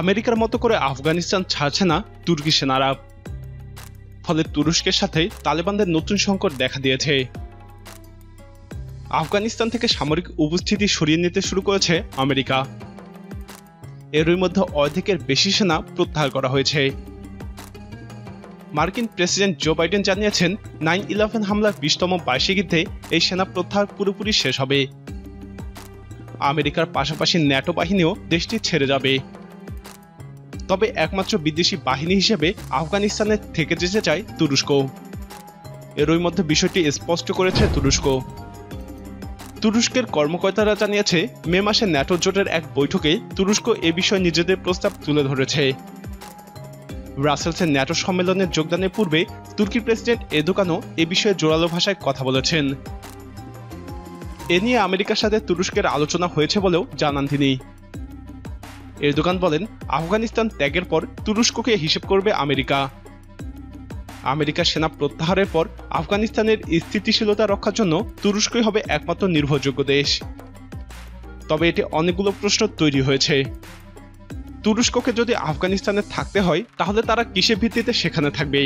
আমেরিকার মতো করে আফগানিস্তান ছাড়ছে না তুর্কি সেনারা। ফলে তুরস্কের সাথে তালেবানদের নতুন সংকট দেখা দিয়েছে। আফগানিস্তান থেকে সামরিক উপস্থিতি সরিয়ে নিতে শুরু করেছে আমেরিকা। এরই মধ্যে অর্ধেকের বেশি সেনা প্রত্যাহার করা হয়েছে। মার্কিন প্রেসিডেন্ট জো বাইডেন জানিয়েছেন 9/11 হামলার 20তম বার্ষিকীতে এই সেনা প্রত্যাহার পুরোপুরি শেষ হবে। আমেরিকার পাশাপাশি ন্যাটো বাহিনীও দেশটি ছেড়ে যাবে। তবে একমাত্র বিদেশি বাহিনী হিসেবে আফগানিস্তানে থেকে যেতে চায় তুরস্ক। এরই মধ্যে বিষয়টি স্পষ্ট করেছে তুরস্ক। তুরস্কের কর্মকর্তারা জানিয়েছে মে মাসে ন্যাটো জোটের এক বৈঠকে তুরস্ক এ বিষয়ে নিজেদের প্রস্তাব তুলে ধরেছে। ব্রাসেলসের ন্যাটো সম্মেলনে যোগদানের পূর্বে তুর্কির প্রেসিডেন্ট এরদোগানও এ বিষয়ে জোরালো ভাষায় কথা বলেছেন। এ নিয়ে আমেরিকার সাথে তুরস্কের আলোচনা হয়েছে বলেও জানান তিনি। এরদোগান বলেন, আফগানিস্তান ত্যাগের পর তুরস্ককে হিসেব করবে আমেরিকা। আমেরিকার সেনা প্রত্যাহারের পর আফগানিস্তানের স্থিতিশীলতা রক্ষার জন্য তুরস্কই হবে একমাত্র নির্ভরযোগ্য দেশ। তবে এটি অনেকগুলো প্রশ্ন তৈরি হয়েছে। তুরস্ককে যদি আফগানিস্তানে থাকতে হয় তাহলে তারা কিসের ভিত্তিতে সেখানে থাকবে?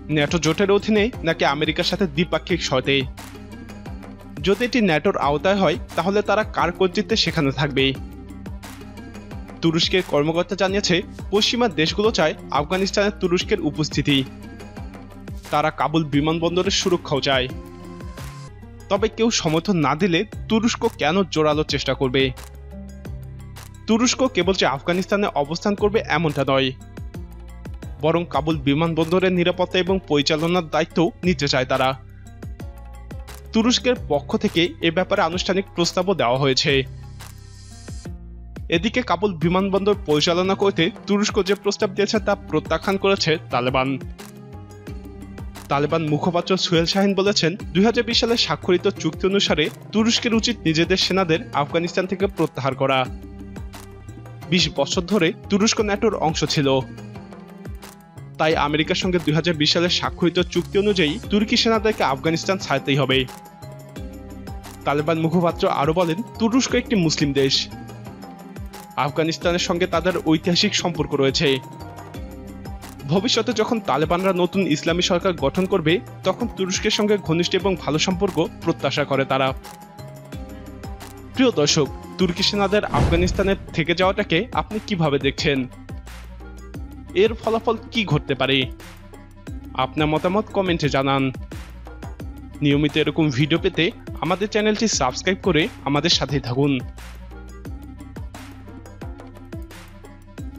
ন্যাটো জোটের অধীনে নাকি আমেরিকার সাথে দ্বিপাক্ষিক শর্তে? যদি এটি ন্যাটোর আওতায় হয় তাহলে তারা কার কর্তৃত্বে সেখানে থাকবে? তুরস্কের কর্মকর্তা জানিয়েছে পশ্চিমা দেশগুলো চায় আফগানিস্তানে তুরস্কের উপস্থিতি। তারা কাবুল বিমানবন্দরের সুরক্ষাও চায়। তবে কেউ সমর্থন না দিলে তুরস্ক কেন জোরালো চেষ্টা করবে? তুরস্ক কেবল যে আফগানিস্তানে অবস্থান করবে এমনটা নয়, বরং কাবুল বিমানবন্দরের নিরাপত্তা এবং পরিচালনার দায়িত্ব নিতে চায় তারা। তুরস্কের পক্ষ থেকে এ ব্যাপারে আনুষ্ঠানিক প্রস্তাবও দেওয়া হয়েছে। এদিকে কাবুল বিমানবন্দর পরিচালনা করতে তুরস্ক যে প্রস্তাব দিয়েছে তা প্রত্যাখ্যান করেছে তালেবান। তালেবান মুখপাত্র সুহেল শাহিন বলেছেন, 2020 সালে স্বাক্ষরিত চুক্তি অনুসারে তুরস্কের উচিত নিজেদের সেনাদের আফগানিস্তান থেকে প্রত্যাহার করা। 20 বছর ধরে তুরস্ক ন্যাটোর অংশ ছিল। তাই আমেরিকার সঙ্গে 2020 সালে স্বাক্ষরিত চুক্তি অনুযায়ী তুর্কি সেনাদেরকে আফগানিস্তান ছাড়তেই হবে। তালেবান মুখপাত্র আরো বলেন, তুরস্ক একটি মুসলিম দেশ। আফগানিস্তানের সঙ্গে তাদের ঐতিহাসিক সম্পর্ক রয়েছে। ভবিষ্যতে যখন তালেবানরা নতুন ইসলামী সরকার গঠন করবে তখন তুরস্কের সঙ্গে ঘনিষ্ঠ এবং ভালো সম্পর্ক প্রত্যাশা করে তারা। প্রিয় দর্শক, তুর্কি সেনাদের আফগানিস্তানে থেকে যাওয়াটাকে আপনি কিভাবে দেখছেন? এর ফলাফল কি ঘটতে পারে? আপনার মতামত কমেন্টে জানান। নিয়মিত এরকম ভিডিও পেতে আমাদের চ্যানেলটি সাবস্ক্রাইব করে আমাদের সাথেই থাকুন।